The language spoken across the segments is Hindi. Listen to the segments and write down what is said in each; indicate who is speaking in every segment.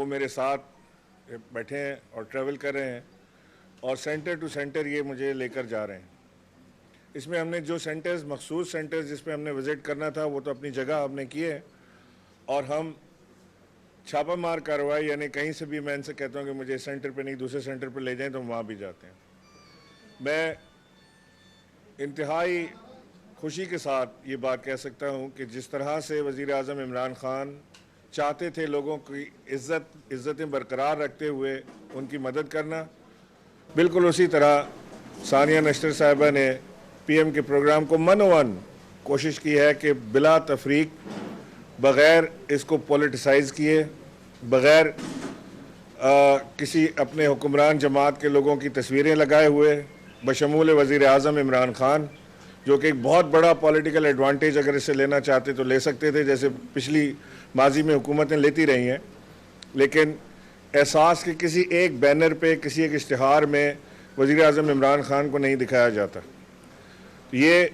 Speaker 1: वो मेरे साथ बैठे हैं और ट्रैवल कर रहे हैं और सेंटर टू सेंटर ये मुझे लेकर जा रहे हैं। इसमें हमने जो सेंटर्स, मखसूस सेंटर्स जिस पे हमने विज़िट करना था वो तो अपनी जगह हमने किए, और हम छापा मार कार्रवाई यानी कहीं से भी मैं इनसे कहता हूँ कि मुझे इस सेंटर पे नहीं दूसरे सेंटर पे ले जाएं तो वहाँ भी जाते हैं। मैं इंतहाई खुशी के साथ ये बात कह सकता हूँ कि जिस तरह से वज़ीर आज़म इमरान ख़ान चाहते थे लोगों की इज़्ज़तें बरकरार रखते हुए उनकी मदद करना, बिल्कुल उसी तरह सानिया नशतर साहिबा ने पीएम के प्रोग्राम को मनोवन कोशिश की है कि बिला तफरीक, बग़ैर इसको पॉलिटिसाइज़ किए, बग़ैर किसी अपने हुक्मरान जमात के लोगों की तस्वीरें लगाए हुए, बशमूल वज़ीर आज़म इमरान ख़ान, जो कि एक बहुत बड़ा पॉलिटिकल एडवांटेज अगर इसे लेना चाहते तो ले सकते थे, जैसे पिछली माजी में हुकूमतें लेती रही हैं, लेकिन एहसास कि किसी एक बैनर पे, किसी एक इश्तिहार में वज़ीर आज़म इमरान ख़ान को नहीं दिखाया जाता। तो ये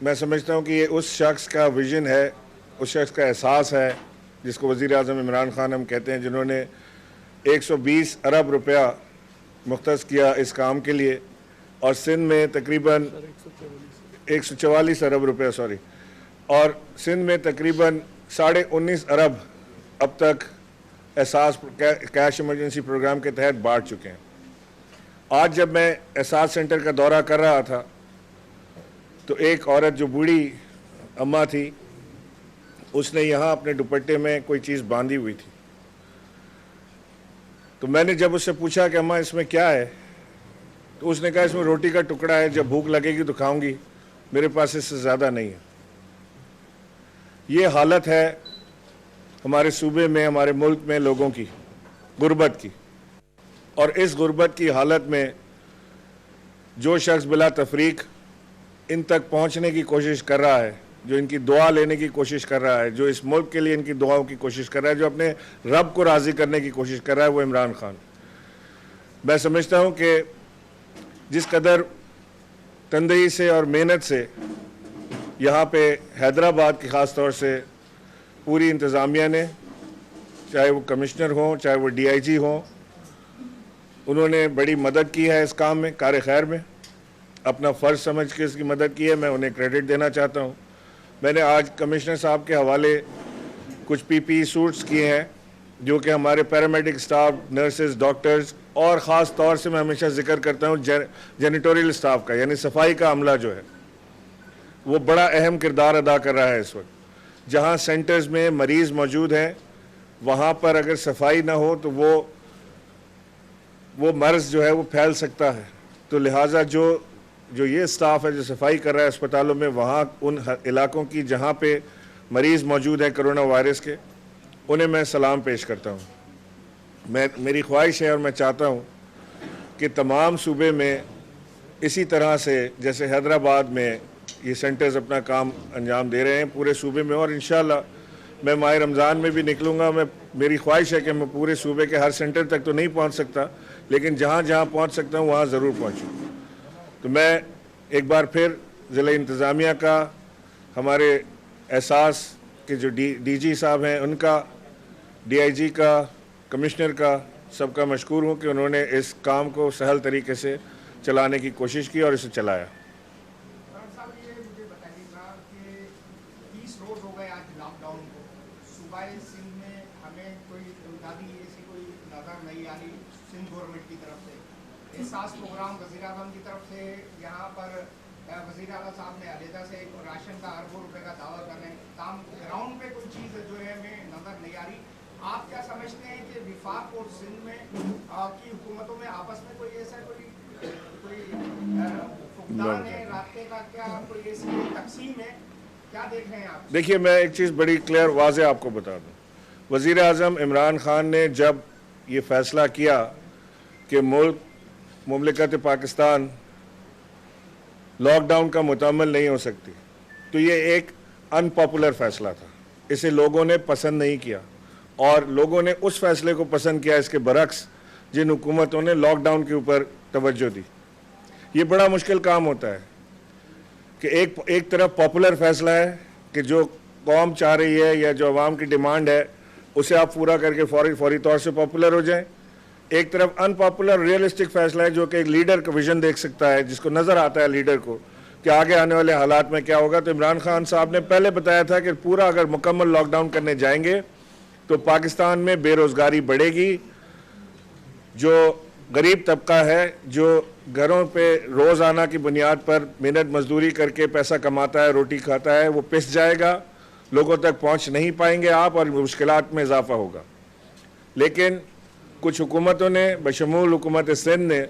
Speaker 1: मैं समझता हूँ कि ये उस शख्स का विज़न है, उस शख्स का एहसास है जिसको वज़ीर आज़म इमरान ख़ान हम कहते हैं, जिन्होंने 120 अरब रुपया मुख्तस किया इस काम के लिए, और सिंध में तकरीबन 144 अरब रुपया और सिंध में तकरीबन 19.5 अरब अब तक एहसास कैश इमरजेंसी प्रोग्राम के तहत बांट चुके हैं। आज जब मैं एहसास सेंटर का दौरा कर रहा था तो एक औरत जो बूढ़ी अम्मा थी, उसने यहाँ अपने दुपट्टे में कोई चीज़ बांधी हुई थी। तो मैंने जब उससे पूछा कि अम्मा इसमें क्या है, तो उसने कहा इसमें रोटी का टुकड़ा है, जब भूख लगेगी तो खाऊंगी, मेरे पास इससे ज़्यादा नहीं है। ये हालत है हमारे सूबे में, हमारे मुल्क में लोगों की गुर्बत की, और इस गुर्बत की हालत में जो शख्स बिला तफरीक इन तक पहुंचने की कोशिश कर रहा है, जो इनकी दुआ लेने की कोशिश कर रहा है, जो इस मुल्क के लिए इनकी दुआओं की कोशिश कर रहा है, जो अपने रब को राज़ी करने की कोशिश कर रहा है, वो इमरान ख़ान। मैं समझता हूँ कि जिस कदर तंदही से और मेहनत से यहाँ पे हैदराबाद की ख़ास तौर से पूरी इंतज़ामिया ने, चाहे वो कमिश्नर हों, चाहे वो DIG हों, उन्होंने बड़ी मदद की है इस काम में, कार खैर में, अपना फ़र्ज़ समझ के इसकी मदद की है। मैं उन्हें क्रेडिट देना चाहता हूँ। मैंने आज कमिश्नर साहब के हवाले कुछ PPE सूट्स किए हैं, जो कि हमारे पैरामेडिक स्टाफ, नर्सेज, डॉक्टर्स, और ख़ास तौर से मैं हमेशा जिक्र करता हूँ जेनिटोरियल स्टाफ का, यानी सफाई का अमला जो है, वो बड़ा अहम किरदार अदा कर रहा है इस वक्त। जहाँ सेंटर्स में मरीज़ मौजूद हैं, वहाँ पर अगर सफाई ना हो तो वो मर्ज़ जो है वो फैल सकता है। तो लिहाजा जो ये स्टाफ है जो सफाई कर रहा है अस्पतालों में, वहाँ उन इलाकों की जहाँ पे मरीज़ मौजूद हैं कोरोना वायरस के, उन्हें मैं सलाम पेश करता हूँ। मेरी ख्वाहिश है और मैं चाहता हूँ कि तमाम सूबे में इसी तरह से जैसे हैदराबाद में ये सेंटर्स अपना काम अंजाम दे रहे हैं, पूरे सूबे में, और इंशाअल्लाह मैं माह रमज़ान में भी निकलूँगा। मेरी ख्वाहिश है कि मैं पूरे सूबे के हर सेंटर तक तो नहीं पहुँच सकता, लेकिन जहाँ जहाँ पहुँच सकता हूँ वहाँ ज़रूर पहुँचूँ। तो मैं एक बार फिर ज़िला इंतज़ामिया का, हमारे एहसास के जो DG साहब हैं उनका, DIG का, कमिश्नर का, सबका मशकूर हूँ कि उन्होंने इस काम को सहल तरीके से चलाने की कोशिश की और इसे चलाया।
Speaker 2: साहब ये मुझे बताइएगा कि 30 रोज हो गए आज लॉकडाउन को, सूबाई सिंध में हमें कोई इमदादी ऐसी कोई नज़र नहीं आ रही सिंध गवर्नमेंट की तरफ से। एहसास प्रोग्राम वज़ीर आज़म की तरफ से, यहाँ पर वज़ीर आला साहब ने अलहदा से राशन का अरबों रुपए का दावा कर रहे हैं, काम ग्राउंड पे कोई चीज़ जो है हमें नज़र नहीं आ रही। आप क्या समझते हैं कि विफाक और सिंध में की हुकूमतों में आपस में कोई ऐसा कोई फुकदान है, रास्ते का क्या कोई ऐसी तकसीम है, क्या देख रहे हैं आप?
Speaker 1: देखिए, मैं एक चीज़ बड़ी क्लियर वाज़े आपको बता दूँ। वज़ीर आज़म इमरान ख़ान ने जब ये फ़ैसला किया कि मुमलिकत पाकिस्तान लॉकडाउन का मुतअम्मल नहीं हो सकती, तो ये एक अनपॉपुलर फ़ैसला था, इसे लोगों ने पसंद नहीं किया, और लोगों ने उस फैसले को पसंद किया इसके बरक्स जिन हुकूमतों ने लॉकडाउन के ऊपर तवज्जो दी। ये बड़ा मुश्किल काम होता है कि एक तरफ पॉपुलर फैसला है कि जो कौम चाह रही है या जो अवाम की डिमांड है उसे आप पूरा करके फौरी तौर से पॉपुलर हो जाएं। एक तरफ अनपॉपुलर रियलिस्टिक फैसला है जो कि एक लीडर का विजन देख सकता है, जिसको नज़र आता है लीडर को कि आगे आने वाले हालात में क्या होगा। तो इमरान खान साहब ने पहले बताया था कि पूरा अगर मुकम्मल लॉकडाउन करने जाएंगे तो पाकिस्तान में बेरोज़गारी बढ़ेगी। जो गरीब तबका है, जो घरों पे रोज़ाना की बुनियाद पर मेहनत मजदूरी करके पैसा कमाता है, रोटी खाता है, वो पिस जाएगा, लोगों तक पहुंच नहीं पाएंगे आप, और मुश्किलात में इजाफा होगा। लेकिन कुछ हुकूमतों ने बशमूल हुकूमत सिंध ने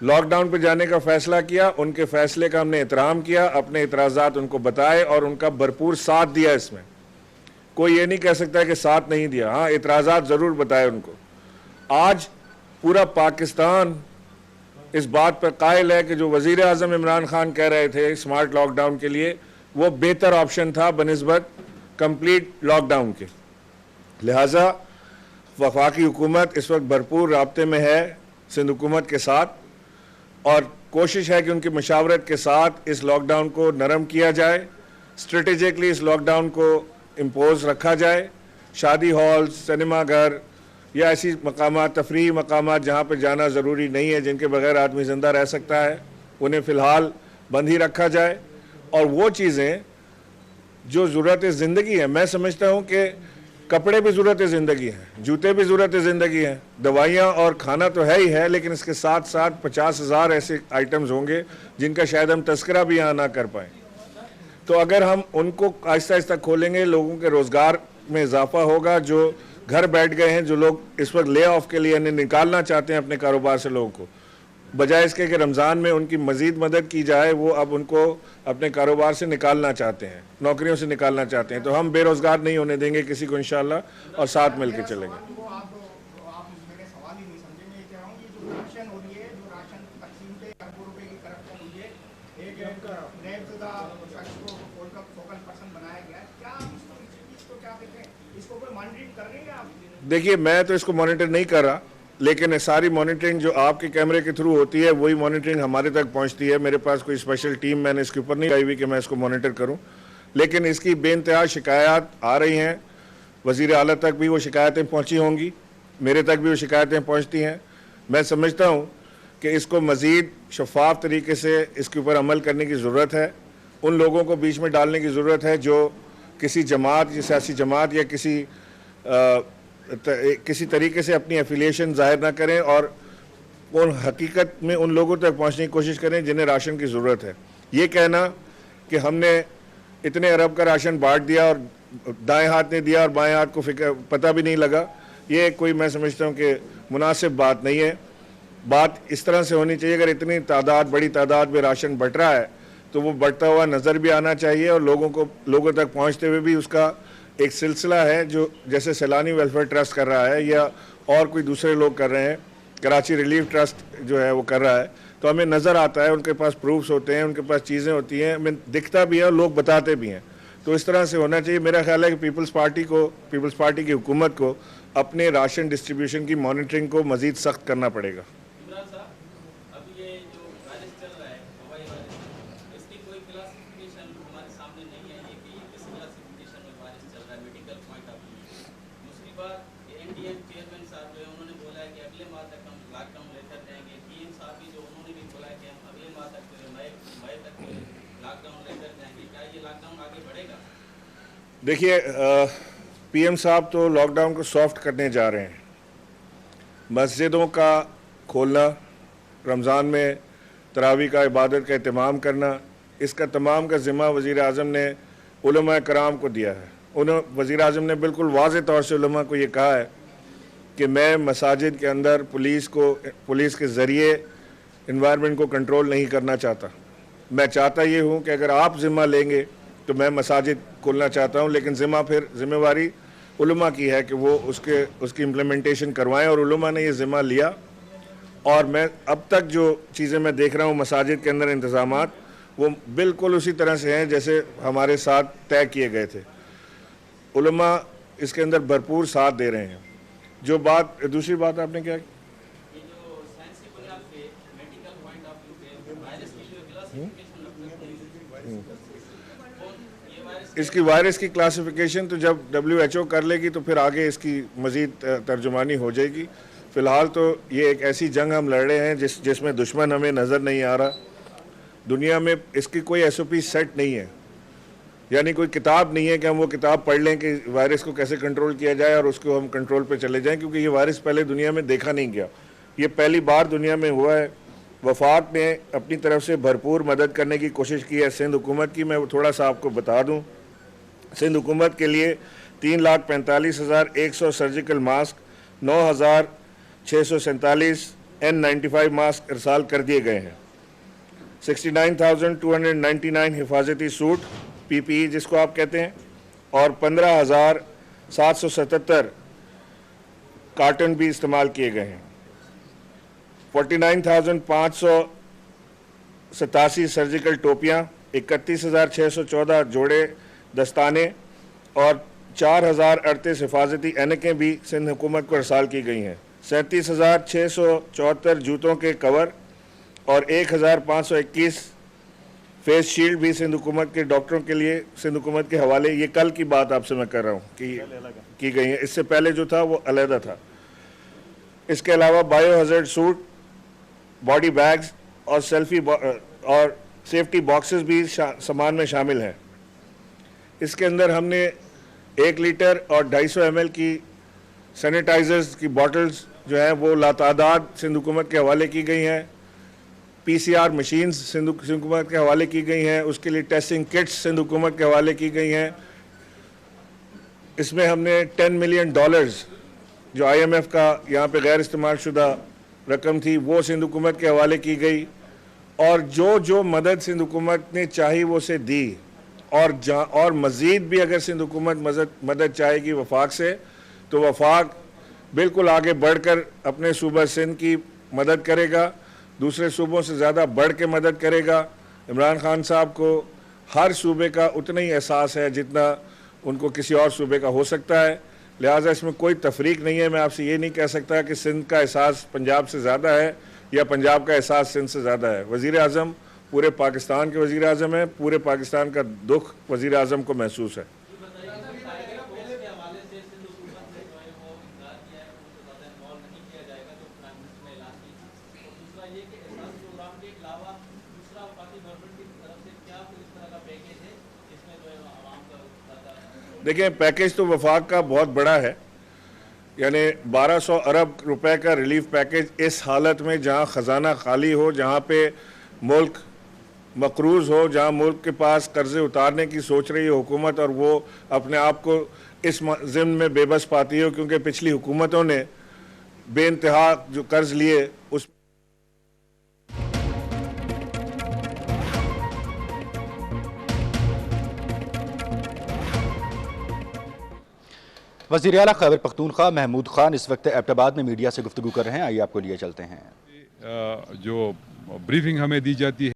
Speaker 1: लॉकडाउन पर जाने का फ़ैसला किया। उनके फ़ैसले का हमने एहतराम किया, अपने एतराज़ात उनको बताए और उनका भरपूर साथ दिया। इसमें कोई ये नहीं कह सकता है कि साथ नहीं दिया, हाँ एतराज़ात ज़रूर बताए उनको। आज पूरा पाकिस्तान इस बात पर कायल है कि जो वज़ीर आज़म इमरान खान कह रहे थे स्मार्ट लॉकडाउन के लिए, वो बेहतर ऑप्शन था बनिस्बत कंप्लीट लॉकडाउन के। लिहाजा वफाकी हुकूमत इस वक्त भरपूर राब्ते में है सिंध हुकूमत के साथ, और कोशिश है कि उनकी मशावरत के साथ इस लॉकडाउन को नरम किया जाए, स्ट्रेटेजिकली इस लॉकडाउन को इम्पोज रखा जाए। शादी हॉल, सिनेमा घर या ऐसी मकामात, तफरीही मकामात जहाँ पर जाना ज़रूरी नहीं है, जिनके बगैर आदमी ज़िंदा रह सकता है, उन्हें फ़िलहाल बंद ही रखा जाए। और वो चीज़ें जो ज़रूरत ज़िंदगी है, मैं समझता हूँ कि कपड़े भी ज़रूरत ज़िंदगी हैं, जूते भी ज़रूरत ज़िंदगी हैं, दवाइयाँ और खाना तो है ही है, लेकिन इसके साथ साथ 50,000 ऐसे आइटम्स होंगे जिनका शायद हम तस्करा भी यहाँ ना कर पाएँ। तो अगर हम उनको आहिस्ता आहिस्ता खोलेंगे, लोगों के रोज़गार में इजाफा होगा। जो घर बैठ गए हैं, जो लोग इस वक्त ले ऑफ के लिए निकालना चाहते हैं अपने कारोबार से लोगों को, बजाय इसके कि रमज़ान में उनकी मज़ीद मदद की जाए, वो अब उनको अपने कारोबार से निकालना चाहते हैं, नौकरियों से निकालना चाहते हैं। तो हम बेरोज़गार नहीं होने देंगे किसी को इंशाअल्लाह, और साथ मिल के चलेंगे।
Speaker 2: आप मेरे सवाल ही नहीं समझे। मैं ये कह रहा हूँ कि जो करप्शन हो रही है, जो राशन तकसीम पे अरबों रुपए की करप्शन हुई है, एक नैबज़दा शख्स को फोकल पर्सन बनाया गया है, क्या इसको क्या देखें, इसको कोई मॉनिटरिंग कर रही है आप?
Speaker 1: देखिए, मैं तो इसको मॉनिटर नहीं कर रहा, लेकिन सारी मॉनिटरिंग जो आपके कैमरे के थ्रू होती है वही मॉनिटरिंग हमारे तक पहुंचती है। मेरे पास कोई स्पेशल टीम मैंने इसके ऊपर नहीं आई हुई कि मैं इसको मॉनिटर करूं, लेकिन इसकी बेइंतहा शिकायत आ रही हैं। वज़ीर आला तक भी वो शिकायतें पहुंची होंगी, मेरे तक भी वो शिकायतें पहुंचती हैं। मैं समझता हूं कि इसको मज़ीद शफाफ तरीके से इसके ऊपर अमल करने की ज़रूरत है। उन लोगों को बीच में डालने की ज़रूरत है जो किसी जमात या सियासी जमात या किसी तरीके से अपनी एफिलिएशन ज़ाहिर ना करें और उन हकीकत में उन लोगों तक पहुंचने की कोशिश करें जिन्हें राशन की ज़रूरत है। ये कहना कि हमने इतने अरब का राशन बांट दिया और दाएं हाथ ने दिया और बाएं हाथ को पता भी नहीं लगा, ये कोई, मैं समझता हूँ कि मुनासिब बात नहीं है। बात इस तरह से होनी चाहिए, अगर इतनी बड़ी तादाद में राशन बट रहा है तो वो बढ़ता हुआ नज़र भी आना चाहिए, और लोगों तक पहुँचते हुए भी उसका एक सिलसिला है, जो जैसे सैलानी वेलफेयर ट्रस्ट कर रहा है या और कोई दूसरे लोग कर रहे हैं, कराची रिलीफ ट्रस्ट जो है वो कर रहा है, तो हमें नज़र आता है, उनके पास प्रूफ्स होते हैं, उनके पास चीज़ें होती हैं, हमें दिखता भी है और लोग बताते भी हैं। तो इस तरह से होना चाहिए। मेरा ख्याल है कि पीपल्स पार्टी की हुकूमत को अपने राशन डिस्ट्रीब्यूशन की मॉनिटरिंग को मज़ीद सख्त करना पड़ेगा। देखिए, पीएम साहब तो लॉकडाउन को सॉफ्ट करने जा रहे हैं। मस्जिदों का खोलना, रमज़ान में तरावी का इबादत का एहतमाम करना, इसका तमाम का ज़िम्मा वज़ीर आज़म ने उलमा कराम को दिया है। वज़ीर आज़म ने बिल्कुल वाज़ेह तौर से उलमा को ये कहा है कि मैं मसाजिद के अंदर पुलिस के ज़रिए इन्वायरमेंट को कंट्रोल नहीं करना चाहता। मैं चाहता ये हूँ कि अगर आप ज़िम्मा लेंगे तो मैं मसाजिद खोलना चाहता हूँ, लेकिन ज़िम्मेवारी उलमा की है कि वो उसकी इम्प्लीमेंटेशन करवाएं, और उलमा ने ये ज़िम्मा लिया। और मैं अब तक जो चीज़ें मैं देख रहा हूँ मसाजिद के अंदर इंतज़ामात, वो बिल्कुल उसी तरह से हैं जैसे हमारे साथ तय किए गए थे। उलमा इसके अंदर भरपूर साथ दे रहे हैं। दूसरी बात आपने क्या की? इसकी वायरस की क्लासिफिकेशन तो जब WHO कर लेगी तो फिर आगे इसकी मज़ीद तर्जुमानी हो जाएगी। फ़िलहाल तो ये एक ऐसी जंग हम लड़ रहे हैं जिसमें दुश्मन हमें नज़र नहीं आ रहा। दुनिया में इसकी कोई SOP सेट नहीं है, यानी कोई किताब नहीं है कि हम वो किताब पढ़ लें कि वायरस को कैसे कंट्रोल किया जाए और उसको हम कंट्रोल पे चले जाएं, क्योंकि ये वायरस पहले दुनिया में देखा नहीं गया। ये पहली बार दुनिया में हुआ है। वफाक ने अपनी तरफ से भरपूर मदद करने की कोशिश की है सिंध हुकूमत की। मैं थोड़ा सा आपको बता दूं, सिंध हुकूमत के लिए 3,45,100 सर्जिकल मास्क, 9,647 N95 मास्क इरसाल कर दिए गए हैं। 69,299 हिफाजती सूट PPE जिसको आप कहते हैं और 15,777 कार्टन भी इस्तेमाल किए गए हैं। 49,587 सर्जिकल टोपियाँ, 31,614 जोड़े दस्ताने और 4,038 हिफाजती ऐनकें भी सिंध हुकूमत को इरसाल की गई हैं। 37,674 जूतों के कवर और 1,521 फेस शील्ड भी सिंध हुकूमत के डॉक्टरों के लिए सिंध हुकूमत के हवाले, ये कल की बात आपसे मैं कर रहा हूँ कि की गई है। इससे पहले जो था वो अलहदा था। इसके अलावा bio hazard suit, body bags और और सेफ्टी बॉक्सेस भी सामान में शामिल हैं। इसके अंदर हमने 1 लीटर और 250 ml की सैनिटाइजर्स की बॉटल्स जो हैं वो लातादाद सिंध हुकूमत के हवाले की गई हैं। PCR मशीन्स सिंध हुकूमत के हवाले की गई हैं। उसके लिए टेस्टिंग किट्स सिंध हुकूमत के हवाले की गई हैं। इसमें हमने $10 मिलियन जो IMF का यहाँ पे गैर इस्तेमाल शुदा रकम थी वो सिंध हुकूमत के हवाले की गई और जो मदद सिंध हुकूमत ने चाही वो से दी और मज़ीद भी अगर सिंध हुकूमत मदद चाहेगी वफाक से तो वफाक बिल्कुल आगे बढ़कर अपने सूबा सिंध की मदद करेगा, दूसरे सूबों से ज़्यादा बढ़ के मदद करेगा। इमरान खान साहब को हर सूबे का उतना ही एहसास है जितना उनको किसी और सूबे का हो सकता है, लिहाजा इसमें कोई तफरीक नहीं है। मैं आपसे ये नहीं कह सकता कि सिंध का एहसास पंजाब से ज़्यादा है या पंजाब का एहसास सिंध से ज़्यादा है। वज़ीर आज़म पूरे पाकिस्तान के वज़ीर आज़म है, पूरे पाकिस्तान का दुख वज़ीर आज़म को महसूस है। देखिए, पैकेज तो वफाक का बहुत बड़ा है, यानी 1200 अरब रुपए का रिलीफ पैकेज इस हालत में जहां ख़जाना खाली हो, जहां पे मुल्क मकरूज़ हो, जहां मुल्क के पास कर्ज़े उतारने की सोच रही है हुकूमत और वो अपने आप को इस ज़िम्न में बेबस पाती हो क्योंकि पिछली हुकूमतों ने बेइंतहा जो कर्ज़ लिए उस
Speaker 3: वज़ीर आला खैबर पख्तूनख्वा महमूद खान इस वक्त एबटाबाद में मीडिया से गुफ्तगू कर रहे हैं। आइए आपको लिए चलते हैं।
Speaker 4: जो ब्रीफिंग हमें दी जाती है